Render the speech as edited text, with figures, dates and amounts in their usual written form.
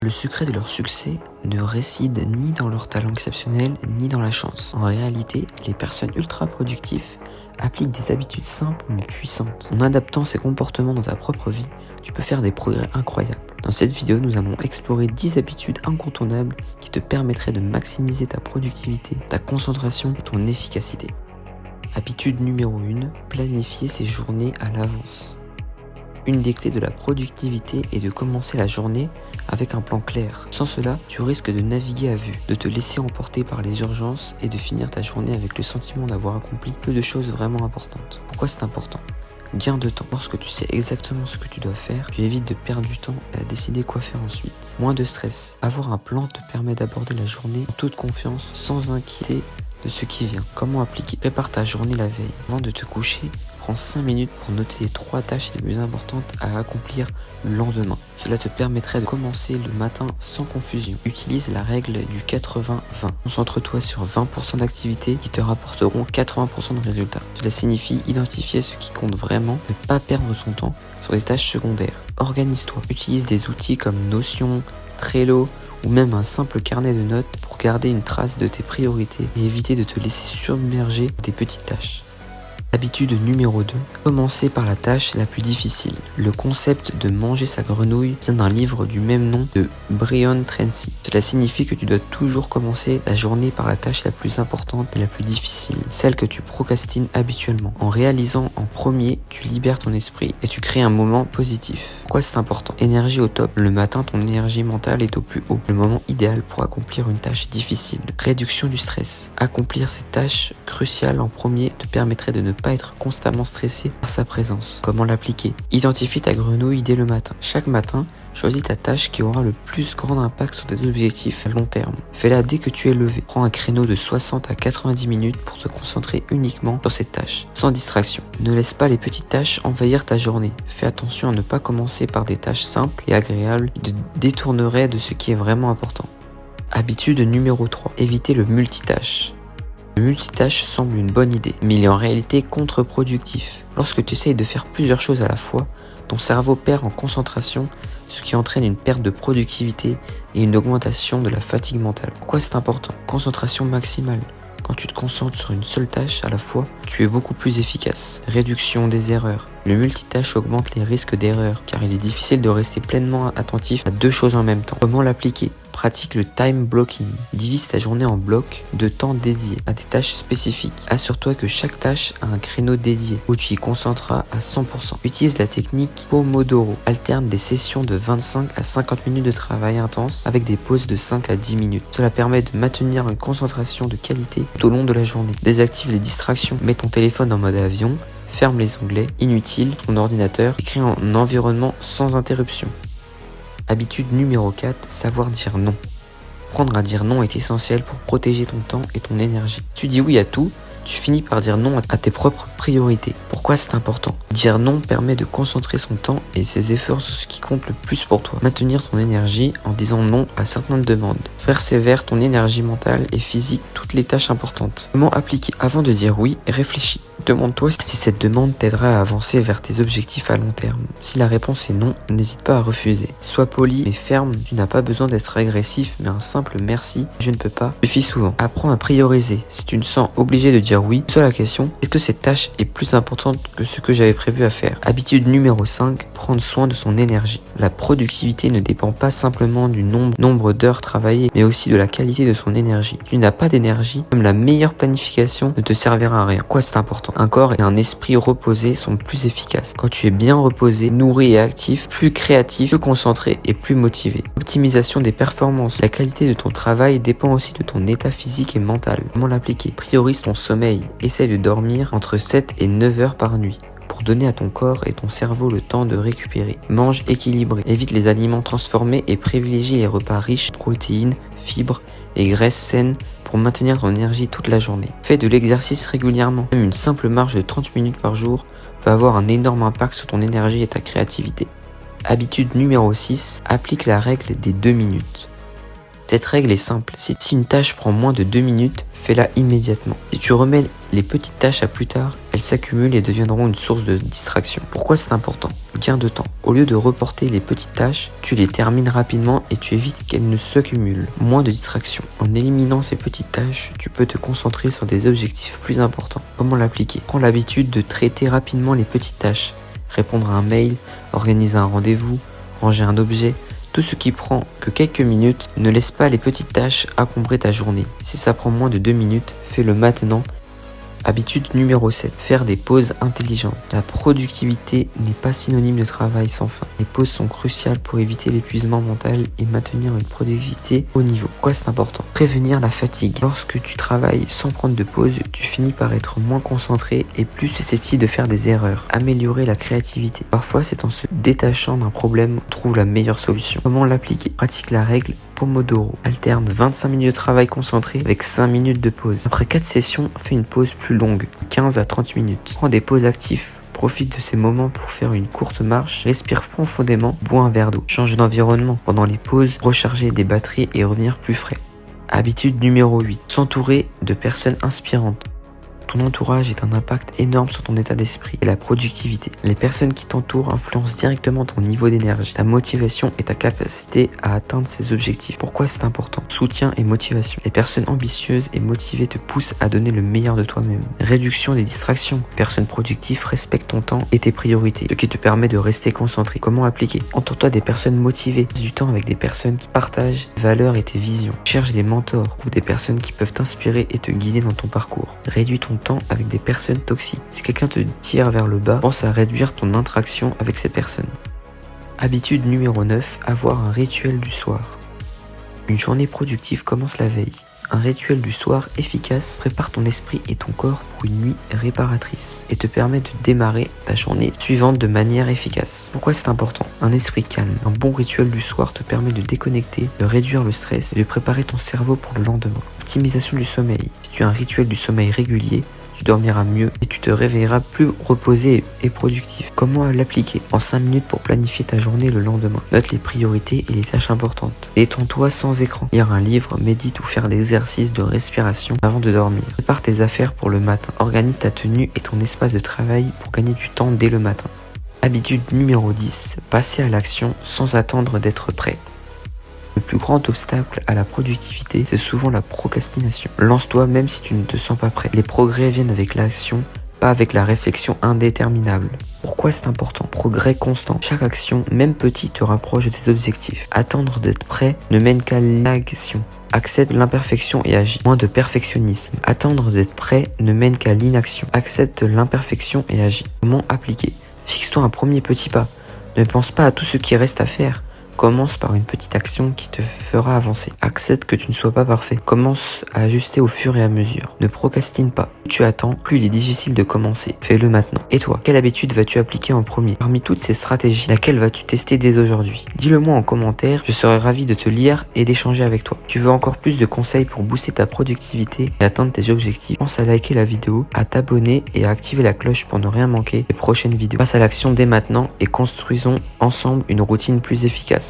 Le secret de leur succès ne réside ni dans leur talent exceptionnel, ni dans la chance. En réalité, les personnes ultra productives appliquent des habitudes simples mais puissantes. En adaptant ces comportements dans ta propre vie, tu peux faire des progrès incroyables. Dans cette vidéo, nous allons explorer 10 habitudes incontournables qui te permettraient de maximiser ta productivité, ta concentration et ton efficacité. Habitude numéro 1, planifier ses journées à l'avance. Une des clés de la productivité est de commencer la journée avec un plan clair. Sans cela, tu risques de naviguer à vue, de te laisser emporter par les urgences et de finir ta journée avec le sentiment d'avoir accompli peu de choses vraiment importantes. Pourquoi c'est important ? Gain de temps. Lorsque tu sais exactement ce que tu dois faire, tu évites de perdre du temps et à décider quoi faire ensuite. Moins de stress. Avoir un plan te permet d'aborder la journée en toute confiance, sans inquiéter de ce qui vient. Comment appliquer ? Prépare ta journée la veille. Avant de te coucher, prends 5 minutes pour noter les 3 tâches les plus importantes à accomplir le lendemain. Cela te permettrait de commencer le matin sans confusion. Utilise la règle du 80-20. Concentre-toi sur 20% d'activités qui te rapporteront 80% de résultats. Cela signifie identifier ce qui compte vraiment, ne pas perdre son temps sur des tâches secondaires. Organise-toi. Utilise des outils comme Notion, Trello, ou même un simple carnet de notes pour garder une trace de tes priorités et éviter de te laisser submerger des petites tâches. Habitude numéro 2, commencer par la tâche la plus difficile. Le concept de manger sa grenouille vient d'un livre du même nom de Brian Tracy. Cela signifie que tu dois toujours commencer la journée par la tâche la plus importante et la plus difficile, celle que tu procrastines habituellement. En réalisant en premier, tu libères ton esprit et tu crées un moment positif. Pourquoi c'est important ? Énergie au top. Le matin, ton énergie mentale est au plus haut. Le moment idéal pour accomplir une tâche difficile. Réduction du stress. Accomplir ces tâches cruciales en premier te permettrait de ne pas être constamment stressé par sa présence. Comment l'appliquer ? Identifie ta grenouille dès le matin. Chaque matin, choisis ta tâche qui aura le plus grand impact sur tes objectifs à long terme. Fais-la dès que tu es levé. Prends un créneau de 60 à 90 minutes pour te concentrer uniquement sur cette tâche, sans distraction. Ne laisse pas les petites tâches envahir ta journée. Fais attention à ne pas commencer par des tâches simples et agréables qui te détourneraient de ce qui est vraiment important. Habitude numéro 3. Éviter le multitâche. Le multitâche semble une bonne idée, mais il est en réalité contre-productif. Lorsque tu essayes de faire plusieurs choses à la fois, ton cerveau perd en concentration, ce qui entraîne une perte de productivité et une augmentation de la fatigue mentale. Pourquoi c'est important ? Concentration maximale. Quand tu te concentres sur une seule tâche à la fois, tu es beaucoup plus efficace. Réduction des erreurs. Le multitâche augmente les risques d'erreur, car il est difficile de rester pleinement attentif à 2 choses en même temps. Comment l'appliquer ? Pratique le time blocking. Divise ta journée en blocs de temps dédiés à des tâches spécifiques. Assure-toi que chaque tâche a un créneau dédié où tu y concentreras à 100%. Utilise la technique Pomodoro. Alterne des sessions de 25 à 50 minutes de travail intense avec des pauses de 5 à 10 minutes. Cela permet de maintenir une concentration de qualité tout au long de la journée. Désactive les distractions. Mets ton téléphone en mode avion. Ferme les onglets inutiles de ton ordinateur et crée un environnement sans interruption. Habitude numéro 4, savoir dire non. Apprendre à dire non est essentiel pour protéger ton temps et ton énergie. Si tu dis oui à tout, tu finis par dire non à tes propres priorités. Pourquoi c'est important ? Dire non permet de concentrer son temps et ses efforts sur ce qui compte le plus pour toi. Maintenir ton énergie en disant non à certaines demandes. Faire sévère ton énergie mentale et physique toutes les tâches importantes. Comment appliquer ? Avant de dire oui, réfléchis. Demande-toi si cette demande t'aidera à avancer vers tes objectifs à long terme. Si la réponse est non, n'hésite pas à refuser. Sois poli mais ferme, tu n'as pas besoin d'être agressif, mais un simple merci, je ne peux pas, suffit souvent. Apprends à prioriser. Si tu te sens obligé de dire oui, pose-toi la question, est-ce que cette tâche est plus importante que ce que j'avais prévu à faire ? Habitude numéro 5, prendre soin de son énergie. La productivité ne dépend pas simplement du nombre d'heures travaillées, mais aussi de la qualité de son énergie. Si tu n'as pas d'énergie, même la meilleure planification ne te servira à rien. Pourquoi c'est important ? Un corps et un esprit reposés sont plus efficaces. Quand tu es bien reposé, nourri et actif, plus créatif, plus concentré et plus motivé. Optimisation des performances. La qualité de ton travail dépend aussi de ton état physique et mental. Comment l'appliquer ? Priorise ton sommeil. Essaye de dormir entre 7 et 9 heures par nuit pour donner à ton corps et ton cerveau le temps de récupérer. Mange équilibré. Évite les aliments transformés et privilégie les repas riches en protéines, fibres et graisses saines pour maintenir ton énergie toute la journée. Fais de l'exercice régulièrement. Même une simple marche de 30 minutes par jour peut avoir un énorme impact sur ton énergie et ta créativité. Habitude numéro 6, applique la règle des 2 minutes. Cette règle est simple. Si une tâche prend moins de 2 minutes, fais-la immédiatement. Si tu remets les petites tâches à plus tard, elles s'accumulent et deviendront une source de distraction. Pourquoi c'est important? Gain de temps. Au lieu de reporter les petites tâches, tu les termines rapidement et tu évites qu'elles ne s'accumulent. Moins de distraction. En éliminant ces petites tâches, tu peux te concentrer sur des objectifs plus importants. Comment l'appliquer? Prends l'habitude de traiter rapidement les petites tâches. Répondre à un mail, organiser un rendez-vous, ranger un objet. Tout ce qui prend que quelques minutes, ne laisse pas les petites tâches encombrer ta journée. Si ça prend moins de 2 minutes, fais-le maintenant. Habitude numéro 7. Faire des pauses intelligentes. La productivité n'est pas synonyme de travail sans fin. Les pauses sont cruciales pour éviter l'épuisement mental et maintenir une productivité au niveau. Pourquoi c'est important? Prévenir la fatigue. Lorsque tu travailles sans prendre de pause, tu finis par être moins concentré et plus susceptible de faire des erreurs. Améliorer la créativité. Parfois, c'est en se détachant d'un problème qu'on trouve la meilleure solution. Comment l'appliquer? Pratique la règle Pomodoro. Alterne 25 minutes de travail concentré avec 5 minutes de pause. Après 4 sessions, fais une pause plus longue, 15 à 30 minutes. Prends des pauses actives. Profite de ces moments pour faire une courte marche, respire profondément, bois un verre d'eau. Change d'environnement. Pendant les pauses, recharger des batteries et revenir plus frais. Habitude numéro 8. S'entourer de personnes inspirantes. Ton entourage a un impact énorme sur ton état d'esprit et la productivité. Les personnes qui t'entourent influencent directement ton niveau d'énergie, ta motivation et ta capacité à atteindre ses objectifs. Pourquoi c'est important? Soutien et motivation. Les personnes ambitieuses et motivées te poussent à donner le meilleur de toi-même. Réduction des distractions. Les personnes productives respectent ton temps et tes priorités, ce qui te permet de rester concentré. Comment appliquer? Entoure-toi des personnes motivées. Passe du temps avec des personnes qui partagent tes valeurs et tes visions. Cherche des mentors ou des personnes qui peuvent t'inspirer et te guider dans ton parcours. Réduis ton temps avec des personnes toxiques. Si quelqu'un te tire vers le bas, pense à réduire ton interaction avec ces personnes. Habitude numéro 9, avoir un rituel du soir. Une journée productive commence la veille. Un rituel du soir efficace prépare ton esprit et ton corps pour une nuit réparatrice et te permet de démarrer ta journée suivante de manière efficace. Pourquoi c'est important? Un esprit calme. Un bon rituel du soir te permet de déconnecter, de réduire le stress et de préparer ton cerveau pour le lendemain. Optimisation du sommeil. Si tu as un rituel du sommeil régulier, tu dormiras mieux et tu te réveilleras plus reposé et productif. Comment l'appliquer? En 5 minutes pour planifier ta journée le lendemain. Note les priorités et les tâches importantes. Détends-toi sans écran. Lire un livre, médite ou faire des exercices de respiration avant de dormir. Prépare tes affaires pour le matin. Organise ta tenue et ton espace de travail pour gagner du temps dès le matin. Habitude numéro 10. Passer à l'action sans attendre d'être prêt. Le plus grand obstacle à la productivité, c'est souvent la procrastination. Lance-toi même si tu ne te sens pas prêt. Les progrès viennent avec l'action, pas avec la réflexion indéterminable. Pourquoi c'est important? Progrès constant. Chaque action, même petite, te rapproche de tes objectifs. Attendre d'être prêt ne mène qu'à l'inaction. Accepte l'imperfection et agis. Moins de perfectionnisme. Attendre d'être prêt ne mène qu'à l'inaction. Accepte l'imperfection et agis. Comment appliquer? Fixe-toi un premier petit pas. Ne pense pas à tout ce qui reste à faire. Commence par une petite action qui te fera avancer. Accepte que tu ne sois pas parfait. Commence à ajuster au fur et à mesure. Ne procrastine pas. Plus tu attends, plus il est difficile de commencer. Fais-le maintenant. Et toi, quelle habitude vas-tu appliquer en premier? Parmi toutes ces stratégies, laquelle vas-tu tester dès aujourd'hui? Dis-le moi en commentaire, je serai ravi de te lire et d'échanger avec toi. Tu veux encore plus de conseils pour booster ta productivité et atteindre tes objectifs? Pense à liker la vidéo, à t'abonner et à activer la cloche pour ne rien manquer des prochaines vidéos. Passe à l'action dès maintenant et construisons ensemble une routine plus efficace.